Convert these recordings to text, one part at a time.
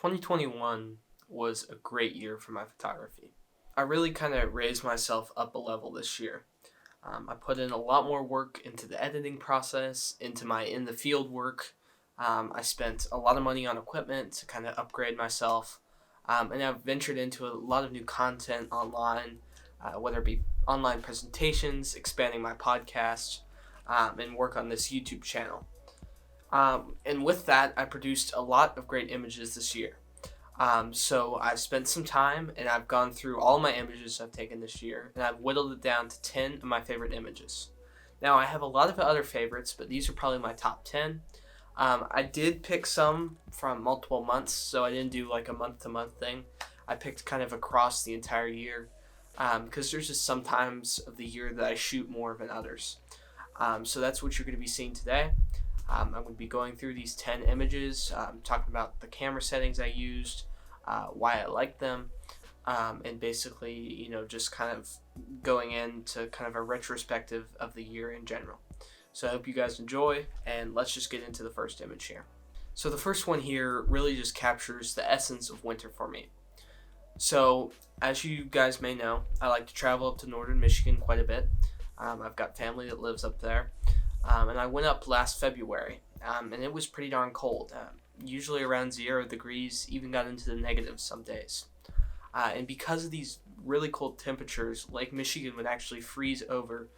2021 was a great year for my photography. I really kind of raised myself up a level this year. I put in a lot more work into the editing process, into my in the field work. I spent a lot of money on equipment to kind of upgrade myself. And I've ventured into a lot of new content online, whether it be online presentations, expanding my podcast, and work on this YouTube channel. And with that, I produced a lot of great images this year. So I've spent some time and I've gone through all my images I've taken this year, and I've whittled it down to 10 of my favorite images. Now, I have a lot of other favorites, but these are probably my top 10. I did pick some from multiple months, so I didn't do like a month-to-month thing. I picked kind of across the entire year, because there's just some times of the year that I shoot more than others. So that's what you're going to be seeing today. I'm going to be going through these 10 images, talking about the camera settings I used, why I like them, and basically, just kind of going into kind of a retrospective of the year in general. So I hope you guys enjoy, and let's just get into the first image here. So the first one here really just captures the essence of winter for me. So as you guys may know, I like to travel up to northern Michigan quite a bit. I've got family that lives up there. And I went up last February, and it was pretty darn cold, usually around 0 degrees, even got into the negatives some days. And because of these really cold temperatures, Lake Michigan would actually freeze over,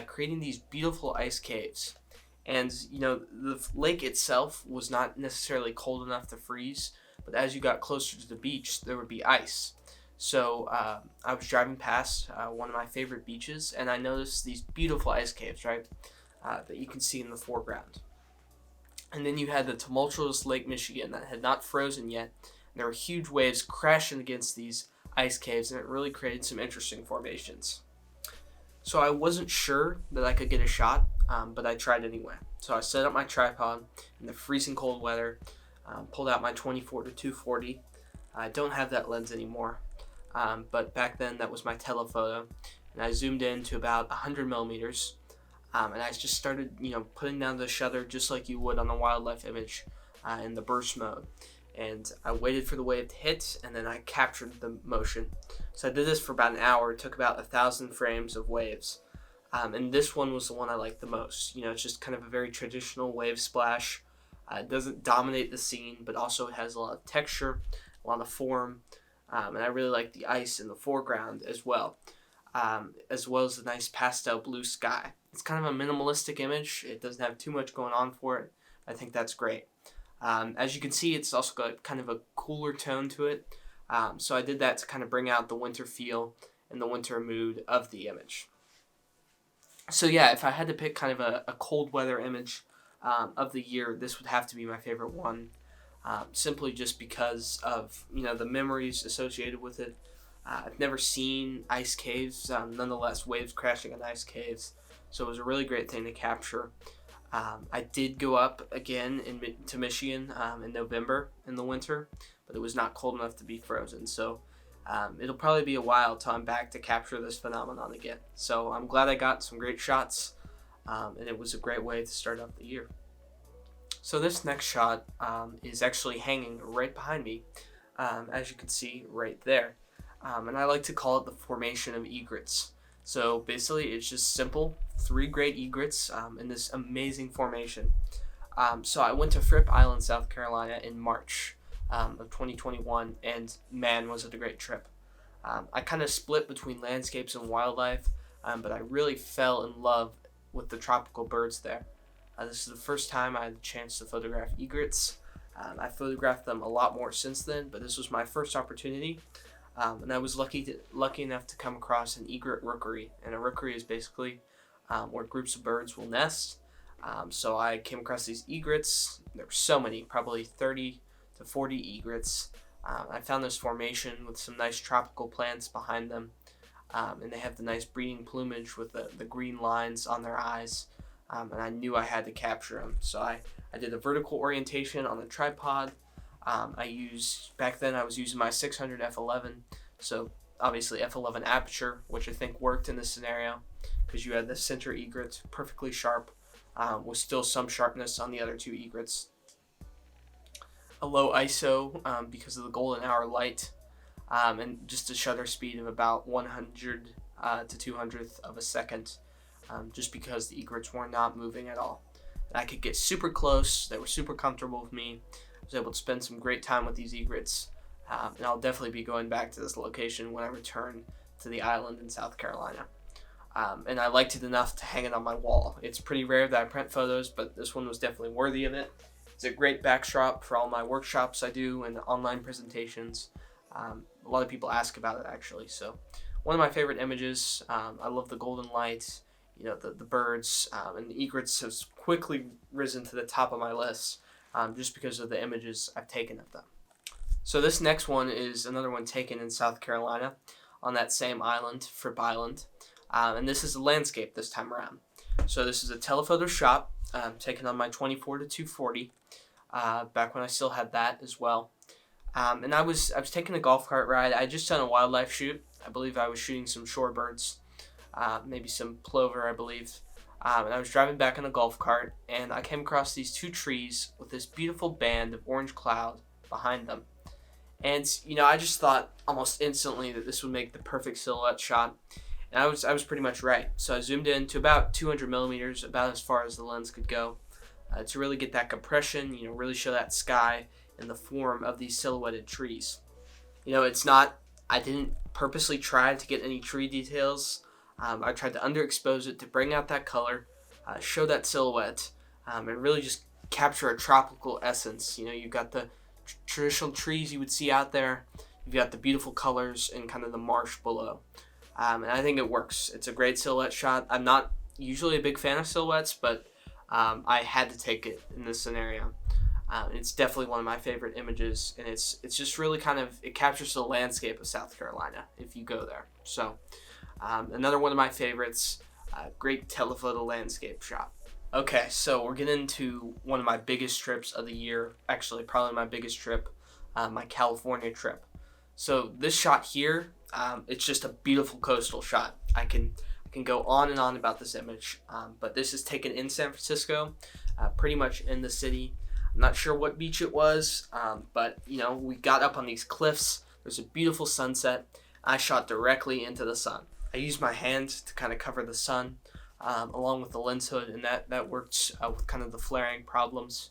creating these beautiful ice caves. And, the lake itself was not necessarily cold enough to freeze, but as you got closer to the beach, there would be ice. So I was driving past one of my favorite beaches, and I noticed these beautiful ice caves, right? That you can see in the foreground. And then you had the tumultuous Lake Michigan that had not frozen yet. And there were huge waves crashing against these ice caves, and it really created some interesting formations. So I wasn't sure that I could get a shot, but I tried anyway. So I set up my tripod in the freezing cold weather, pulled out my 24 to 240. I don't have that lens anymore, but back then that was my telephoto, and I zoomed in to about 100 millimeters. And I just started, putting down the shutter just like you would on a wildlife image in the burst mode. And I waited for the wave to hit, and then I captured the motion. So I did this for about an hour. It took about 1,000 frames of waves. And this one was the one I liked the most. It's just kind of a very traditional wave splash. It doesn't dominate the scene, but also it has a lot of texture, a lot of form. And I really like the ice in the foreground as well as the nice pastel blue sky. It's kind of a minimalistic image. It doesn't have too much going on for it. I think that's great. As you can see, it's also got kind of a cooler tone to it. So I did that to kind of bring out the winter feel and the winter mood of the image. So yeah, if I had to pick kind of a cold weather image of the year, this would have to be my favorite one. Simply just because of, the memories associated with it. I've never seen ice caves, nonetheless waves crashing on ice caves. So it was a really great thing to capture. I did go up again to Michigan in November in the winter, but it was not cold enough to be frozen. So it'll probably be a while till I'm back to capture this phenomenon again. So I'm glad I got some great shots, and it was a great way to start off the year. So this next shot is actually hanging right behind me, as you can see right there. And I like to call it the formation of egrets. So basically, it's just simple, 3 great egrets in this amazing formation. So I went to Fripp Island, South Carolina in March of 2021, and man, was it a great trip. I kind of split between landscapes and wildlife, but I really fell in love with the tropical birds there. This is the first time I had the chance to photograph egrets. I photographed them a lot more since then, but this was my first opportunity. And I was lucky enough to come across an egret rookery, and a rookery is basically where groups of birds will nest. So I came across these egrets. There were so many, probably 30 to 40 egrets. I found this formation with some nice tropical plants behind them, and they have the nice breeding plumage with the green lines on their eyes, and I knew I had to capture them. So I did a vertical orientation on the tripod. Back then I was using my 600 f11, so obviously f11 aperture, which I think worked in this scenario because you had the center egret perfectly sharp, with still some sharpness on the other 2 egrets. a low ISO because of the golden hour light, and just a shutter speed of about 100 to 200th of a second, just because the egrets were not moving at all. And I could get super close. They were super comfortable with me. I was able to spend some great time with these egrets, and I'll definitely be going back to this location when I return to the island in South Carolina. And I liked it enough to hang it on my wall. It's pretty rare that I print photos, but this one was definitely worthy of it. It's a great backdrop for all my workshops I do and online presentations. A lot of people ask about it actually. So one of my favorite images. I love the golden light, the birds, and the egrets has quickly risen to the top of my list just because of the images I've taken of them. So this next one is another one taken in South Carolina on that same island, Fripp Island. And this is a landscape this time around. So this is a telephoto shot taken on my 24 to 240, back when I still had that as well. And I was taking a golf cart ride. I had just done a wildlife shoot. I believe I was shooting some shorebirds, maybe some plover, I believe. And I was driving back in a golf cart, and I came across these two trees with this beautiful band of orange cloud behind them. And I just thought almost instantly that this would make the perfect silhouette shot. And I was pretty much right. So I zoomed in to about 200 millimeters, about as far as the lens could go, to really get that compression, really show that sky in the form of these silhouetted trees. I didn't purposely try to get any tree details. I tried to underexpose it to bring out that color, show that silhouette, and really just capture a tropical essence. You've got the traditional trees you would see out there. You've got the beautiful colors and kind of the marsh below. And I think it works. It's a great silhouette shot. I'm not usually a big fan of silhouettes, but I had to take it in this scenario. It's definitely one of my favorite images, and it's just really it captures the landscape of South Carolina if you go there. So another one of my favorites, great telephoto landscape shot. Okay, so we're getting into one of my biggest trips of the year, actually probably my biggest trip, my California trip. So this shot here, it's just a beautiful coastal shot. I can go on and on about this image, but this is taken in San Francisco, pretty much in the city. I'm not sure what beach it was, but we got up on these cliffs. There's a beautiful sunset. I shot directly into the sun. I used my hand to kind of cover the sun, along with the lens hood, and that worked with kind of the flaring problems.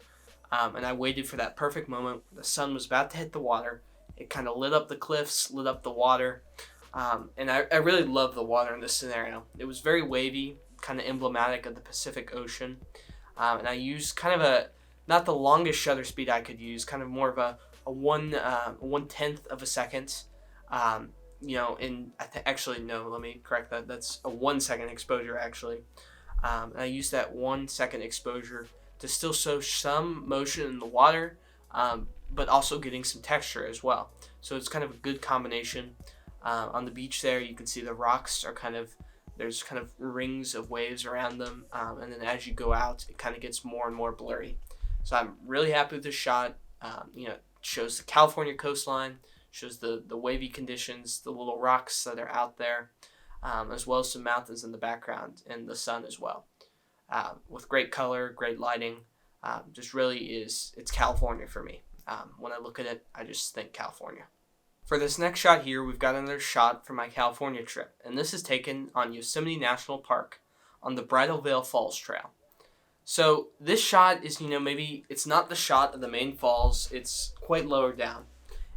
And I waited for that perfect moment. The sun was about to hit the water. It kind of lit up the cliffs, lit up the water. And I really love the water in this scenario. It was very wavy, kind of emblematic of the Pacific Ocean. And I used kind of not the longest shutter speed I could use, kind of more of a 1/10 of a second. Actually, no, let me correct that. That's a 1 second exposure, actually. And I used that 1 second exposure to still show some motion in the water, but also getting some texture as well. So it's kind of a good combination. On the beach there, you can see the rocks are there's kind of rings of waves around them, and then as you go out, it kind of gets more and more blurry. So I'm really happy with this shot. It shows the California coastline, shows the wavy conditions, the little rocks that are out there, as well as some mountains in the background and the sun as well. With great color, great lighting, it's California for me. When I look at it, I just think California. For this next shot here, we've got another shot from my California trip, and this is taken on Yosemite National Park on the Bridal Veil Falls Trail. So this shot is, maybe it's not the shot of the main falls, it's quite lower down.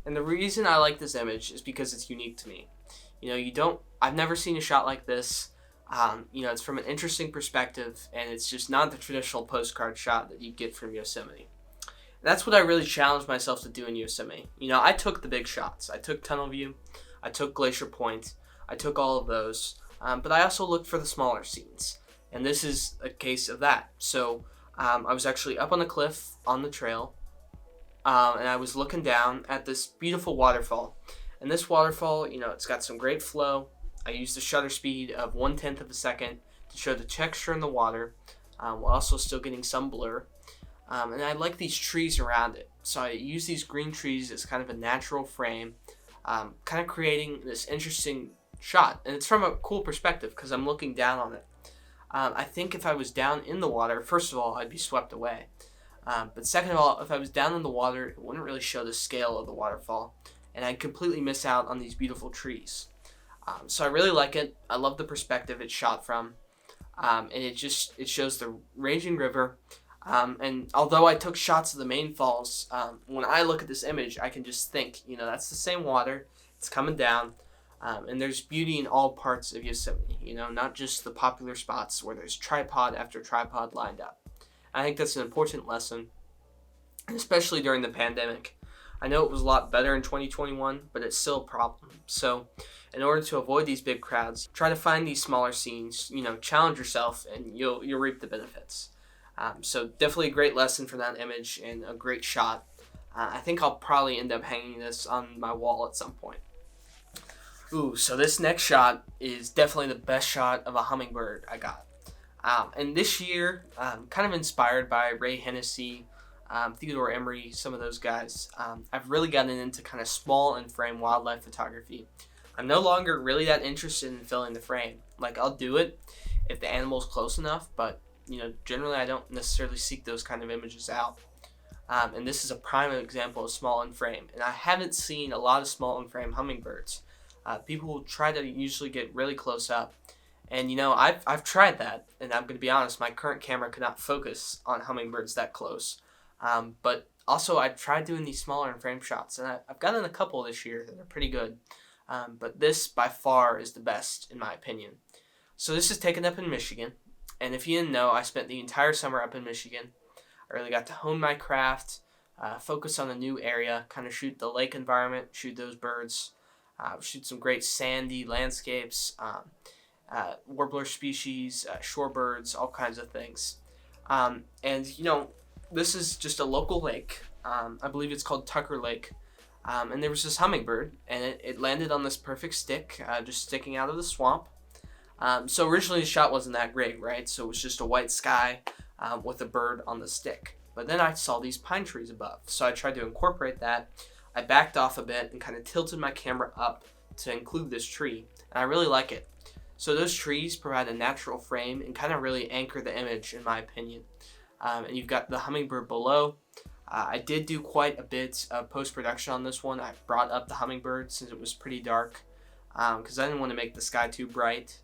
And the reason I like this image is because it's unique to me. I've never seen a shot like this. It's from an interesting perspective, and it's just not the traditional postcard shot that you get from Yosemite. That's what I really challenged myself to do in Yosemite. I took the big shots. I took Tunnel View, I took Glacier Point, I took all of those, but I also looked for the smaller scenes, and this is a case of that. So I was actually up on the cliff on the trail, and I was looking down at this beautiful waterfall, and this waterfall, it's got some great flow. I used the shutter speed of 1/10 of a second to show the texture in the water, while also still getting some blur. And I like these trees around it. So I use these green trees as kind of a natural frame, kind of creating this interesting shot. And it's from a cool perspective because I'm looking down on it. I think if I was down in the water, first of all, I'd be swept away. But second of all, if I was down in the water, it wouldn't really show the scale of the waterfall, and I'd completely miss out on these beautiful trees. So I really like it. I love the perspective it's shot from, and it shows the raging river. And although I took shots of the main falls, when I look at this image, I can just think, that's the same water. It's coming down, and there's beauty in all parts of Yosemite. Not just the popular spots where there's tripod after tripod lined up. I think that's an important lesson, especially during the pandemic. I know it was a lot better in 2021, but it's still a problem. So, in order to avoid these big crowds, try to find these smaller scenes. Challenge yourself, and you'll reap the benefits. So definitely a great lesson from that image and a great shot. I think I'll probably end up hanging this on my wall at some point. Ooh, so this next shot is definitely the best shot of a hummingbird I got. And this year, kind of inspired by Ray Hennessy, Theodore Emery, some of those guys, I've really gotten into kind of small and frame wildlife photography. I'm no longer really that interested in filling the frame. Like, I'll do it if the animal's close enough, but generally I don't necessarily seek those kind of images out. And this is a prime example of small and frame. And I haven't seen a lot of small and frame hummingbirds. People will try to usually get really close up. And I've tried that, and I'm going to be honest, my current camera could not focus on hummingbirds that close. But also I've tried doing these smaller and frame shots, and I've gotten a couple this year that are pretty good. But this by far is the best in my opinion. So this is taken up in Michigan. And if you didn't know, I spent the entire summer up in Michigan. I really got to hone my craft, focus on a new area, kind of shoot the lake environment, shoot those birds, shoot some great sandy landscapes, warbler species, shorebirds, all kinds of things. And this is just a local lake. I believe it's called Tucker Lake. And there was this hummingbird, and it landed on this perfect stick, just sticking out of the swamp. So originally the shot wasn't that great, right? So it was just a white sky with a bird on the stick. But then I saw these pine trees above. So I tried to incorporate that. I backed off a bit and kind of tilted my camera up to include this tree. And I really like it. So those trees provide a natural frame and kind of really anchor the image, in my opinion. And you've got the hummingbird below. I did do quite a bit of post-production on this one. I brought up the hummingbird since it was pretty dark because I didn't want to make the sky too bright.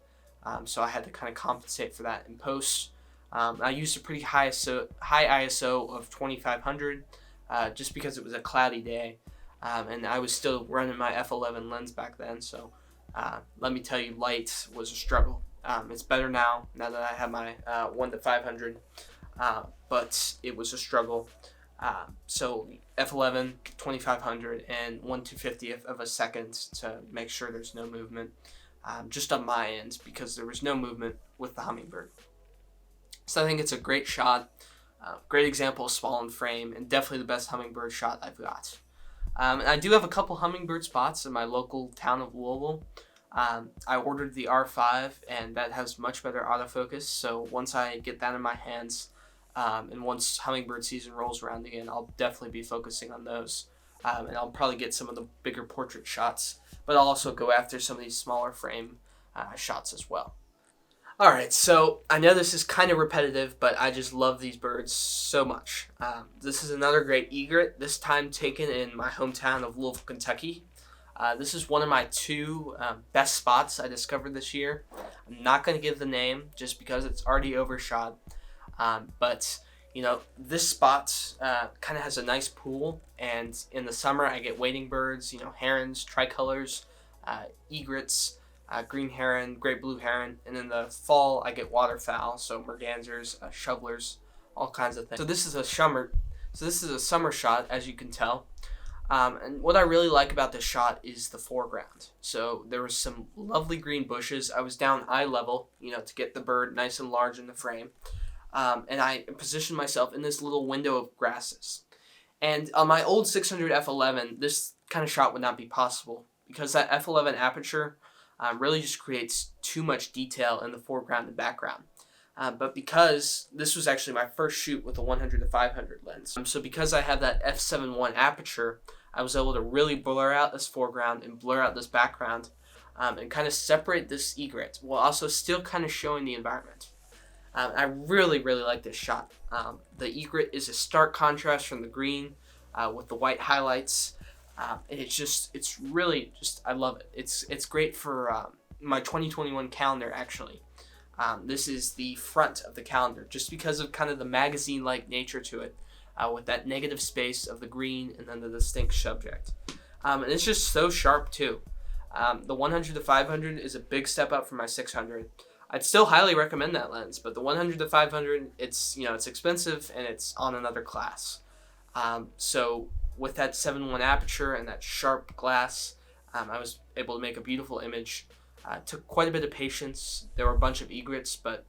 So I had to kind of compensate for that in post. I used a pretty high ISO of 2500 just because it was a cloudy day. And I was still running my f11 lens back then. So let me tell you, light was a struggle. It's better now that I have my 1-500. But it was a struggle. So f11, 2500, and 1/250th of a second to make sure there's no movement. Just on my end, because there was no movement with the hummingbird. So I think it's a great shot, great example of small and frame, and definitely the best hummingbird shot I've got. And I do have a couple hummingbird spots in my local town of Louisville. I ordered the R5, and that has much better autofocus, so once I get that in my hands, and once hummingbird season rolls around again, I'll definitely be focusing on those. And I'll probably get some of the bigger portrait shots, but I'll also go after some of these smaller frame shots as well. Alright, so I know this is kind of repetitive, but I just love these birds so much. This is another great egret, this time taken in my hometown of Louisville, Kentucky. This is one of my two best spots I discovered this year. I'm not going to give the name just because it's already overshot, but this spot kind of has a nice pool, and in the summer I get wading birds, herons, tricolors, egrets, green heron, great blue heron, and in the fall I get waterfowl, so mergansers, shovelers, all kinds of things. So this is a summer shot, as you can tell. And what I really like about this shot is the foreground. So there was some lovely green bushes. I was down eye level, to get the bird nice and large in the frame. And I positioned myself in this little window of grasses. And on my old 600 f11, this kind of shot would not be possible because that f11 aperture really just creates too much detail in the foreground and background. But because this was actually my first shoot with a 100-500 lens, so because I have that f7.1 aperture, I was able to really blur out this foreground and blur out this background and kind of separate this egret while also still kind of showing the environment. I really, really like this shot. The egret is a stark contrast from the green with the white highlights. And it's really just, I love it. It's great for my 2021 calendar, actually. This is the front of the calendar, just because of kind of the magazine-like nature to it, with that negative space of the green and then the distinct subject. And it's just so sharp, too. The 100 to 500 is a big step up from my 600. I'd still highly recommend that lens, but the 100 to 500, it's expensive and it's on another class. So with that 7.1 aperture and that sharp glass, I was able to make a beautiful image. It took quite a bit of patience. There were a bunch of egrets, but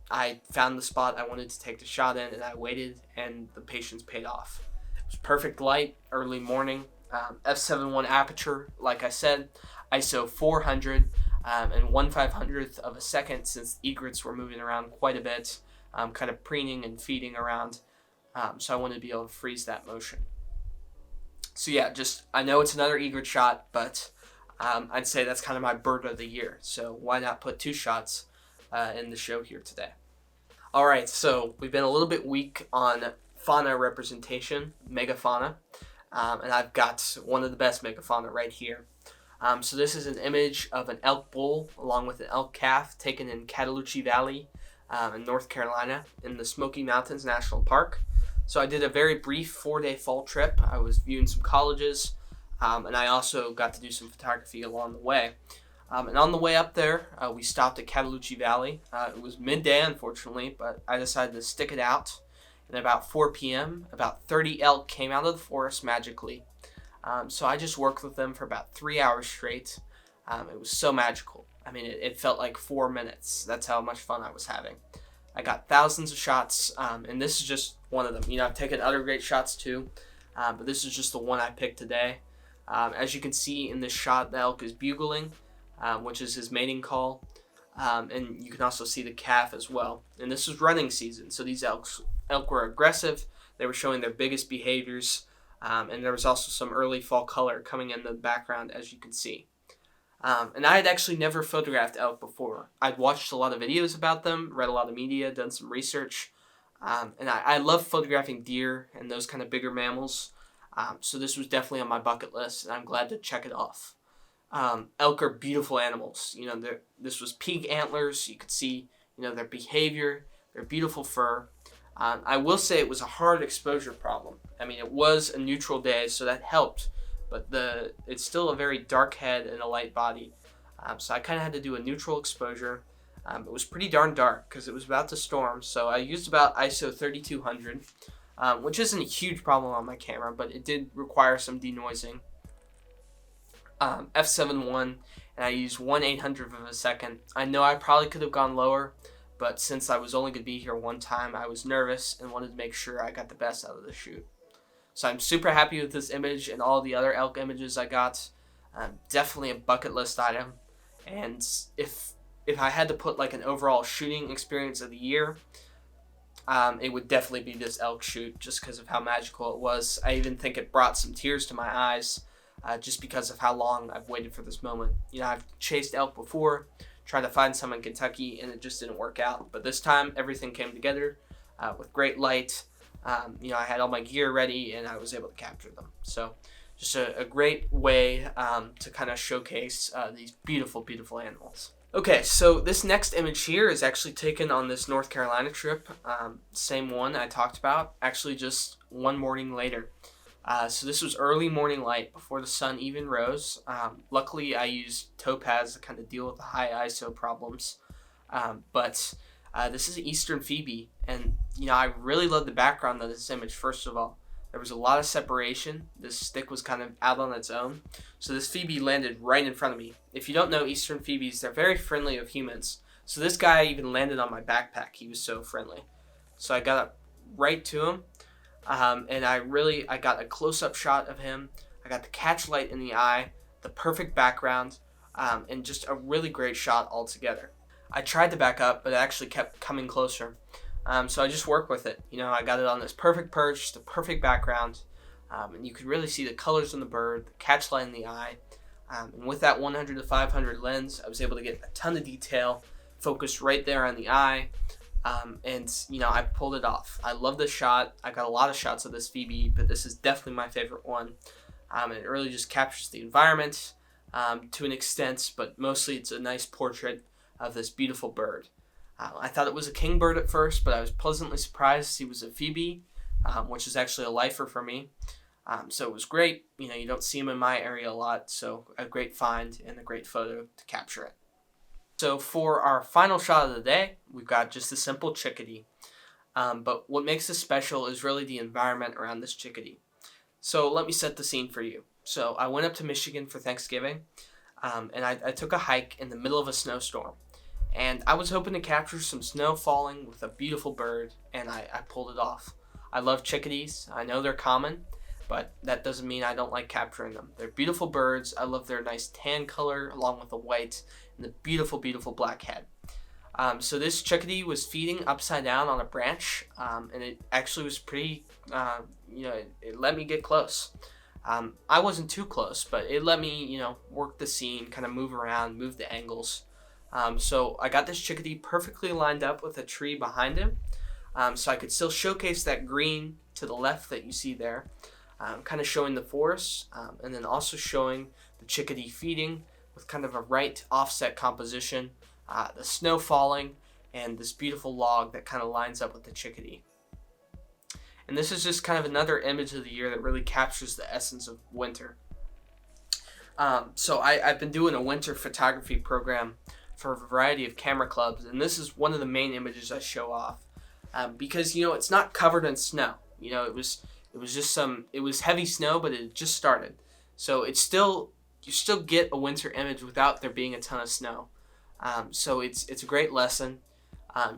I found the spot I wanted to take the shot in, and I waited, and the patience paid off. It was perfect light, early morning, f7.1 aperture, like I said, ISO 400, and 1/500th of a second, since the egrets were moving around quite a bit, kind of preening and feeding around. So I wanted to be able to freeze that motion. So yeah, I know it's another egret shot, but I'd say that's kind of my bird of the year. So why not put 2 shots in the show here today? All right, so we've been a little bit weak on fauna representation, megafauna, and I've got one of the best megafauna right here. So this is an image of an elk bull along with an elk calf taken in Cataloochee Valley in North Carolina in the Smoky Mountains National Park. So I did a very brief 4-day fall trip. I was viewing some colleges, and I also got to do some photography along the way. And on the way up there, we stopped at Cataloochee Valley. It was midday, unfortunately, but I decided to stick it out. And about 4 p.m., about 30 elk came out of the forest magically. So I just worked with them for about 3 hours straight. It was so magical. I mean, it felt like 4 minutes. That's how much fun I was having. I got thousands of shots, and this is just one of them. I've taken other great shots too, but this is just the one I picked today. As you can see in this shot, the elk is bugling, which is his mating call, and you can also see the calf as well. And this was running season, so these elk were aggressive. They were showing their biggest behaviors, and there was also some early fall color coming in the background, as you can see. And I had actually never photographed elk before. I'd watched a lot of videos about them, read a lot of media, done some research, and I love photographing deer and those kind of bigger mammals. So this was definitely on my bucket list, and I'm glad to check it off. Elk are beautiful animals. This was pink antlers. You could see, their behavior, their beautiful fur. I will say it was a hard exposure problem. I mean, it was a neutral day, so that helped. But it's still a very dark head and a light body. So I kind of had to do a neutral exposure. It was pretty darn dark because it was about to storm. So I used about ISO 3200, which isn't a huge problem on my camera, but it did require some denoising. f7.1, and I used 1/800th of a second. I know I probably could have gone lower, but since I was only going to be here one time, I was nervous and wanted to make sure I got the best out of the shoot. So I'm super happy with this image and all the other elk images I got. Definitely a bucket list item. And if I had to put like an overall shooting experience of the year, it would definitely be this elk shoot, just because of how magical it was. I even think it brought some tears to my eyes, just because of how long I've waited for this moment. I've chased elk before, trying to find some in Kentucky, and it just didn't work out. But this time, everything came together with great light. I had all my gear ready, and I was able to capture them. So just a great way to kind of showcase these beautiful, beautiful animals. Okay, so this next image here is actually taken on this North Carolina trip. Same one I talked about, actually just one morning later. So this was early morning light before the sun even rose. Luckily, I used topaz to kind of deal with the high ISO problems. But this is Eastern Phoebe, and I really love the background of this image. First of all, there was a lot of separation. This stick was kind of out on its own, so this Phoebe landed right in front of me. If you don't know Eastern Phoebes, they're very friendly of humans. So this guy even landed on my backpack. He was so friendly. So I got up right to him, and I got a close-up shot of him. I got the catch light in the eye, the perfect background, and just a really great shot altogether. I tried to back up, but it actually kept coming closer. So I just worked with it. I got it on this perfect perch, the perfect background, and you could really see the colors on the bird, the catch light in the eye. And with that 100 to 500 lens, I was able to get a ton of detail, focused right there on the eye. And I pulled it off. I love this shot. I got a lot of shots of this Phoebe, but this is definitely my favorite one. It really just captures the environment to an extent, but mostly it's a nice portrait of this beautiful bird. I thought it was a kingbird at first, but I was pleasantly surprised he was a Phoebe, which is actually a lifer for me. So it was great. You don't see him in my area a lot, so a great find and a great photo to capture it. So for our final shot of the day, we've got just a simple chickadee. But what makes this special is really the environment around this chickadee. So let me set the scene for you. So I went up to Michigan for Thanksgiving, and I took a hike in the middle of a snowstorm. And I was hoping to capture some snow falling with a beautiful bird, and I pulled it off. I love chickadees. I know they're common, but that doesn't mean I don't like capturing them. They're beautiful birds. I love their nice tan color along with the white and the beautiful, beautiful black head. So this chickadee was feeding upside down on a branch, and it actually was pretty, it let me get close. I wasn't too close, but it let me, work the scene, kind of move around, move the angles. So I got this chickadee perfectly lined up with a tree behind him, so I could still showcase that green to the left that you see there, kind of showing the forest, and then also showing the chickadee feeding with kind of a right offset composition, the snow falling, and this beautiful log that kind of lines up with the chickadee. And this is just kind of another image of the year that really captures the essence of winter. So I've been doing a winter photography program for a variety of camera clubs, and this is one of the main images I show off, because it's not covered in snow. It was heavy snow, but it just started, so you still get a winter image without there being a ton of snow. So it's a great lesson.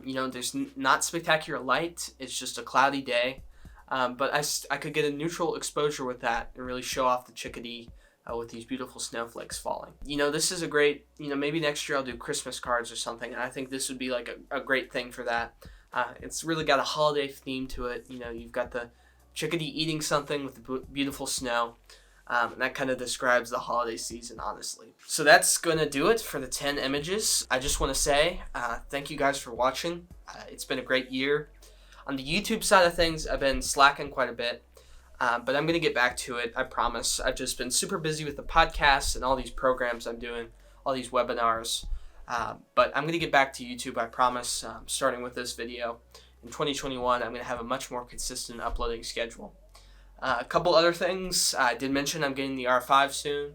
There's not spectacular light. It's just a cloudy day, but I could get a neutral exposure with that and really show off the chickadee with these beautiful snowflakes falling. This is a great, maybe next year I'll do Christmas cards or something, and I think this would be like a great thing for that. It's really got a holiday theme to it. You've got the chickadee eating something with the beautiful snow, and that kind of describes the holiday season, honestly. So that's going to do it for the 10 images. I just want to say thank you guys for watching. It's been a great year. On the YouTube side of things, I've been slacking quite a bit. But I'm going to get back to it, I promise. I've just been super busy with the podcast and all these programs I'm doing, all these webinars. But I'm going to get back to YouTube, I promise, starting with this video. In 2021, I'm going to have a much more consistent uploading schedule. A couple other things. I did mention I'm getting the R5 soon.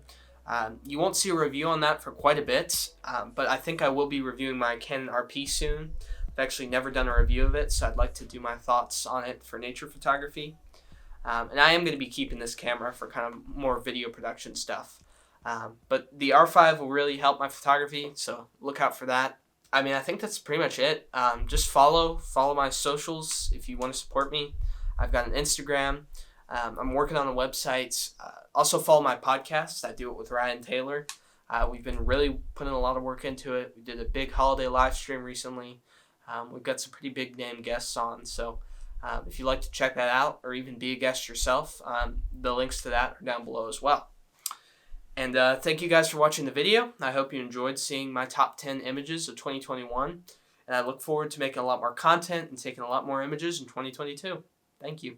You won't see a review on that for quite a bit, but I think I will be reviewing my Canon RP soon. I've actually never done a review of it, so I'd like to do my thoughts on it for nature photography. And I am going to be keeping this camera for kind of more video production stuff. But the R5 will really help my photography, so look out for that. I think that's pretty much it. Just follow my socials if you want to support me. I've got an Instagram. I'm working on a website. Also follow my podcast. I do it with Ryan Taylor. We've been really putting a lot of work into it. We did a big holiday live stream recently. We've got some pretty big name guests on, so if you'd like to check that out or even be a guest yourself, the links to that are down below as well. And thank you guys for watching the video. I hope you enjoyed seeing my top 10 images of 2021. And I look forward to making a lot more content and taking a lot more images in 2022. Thank you.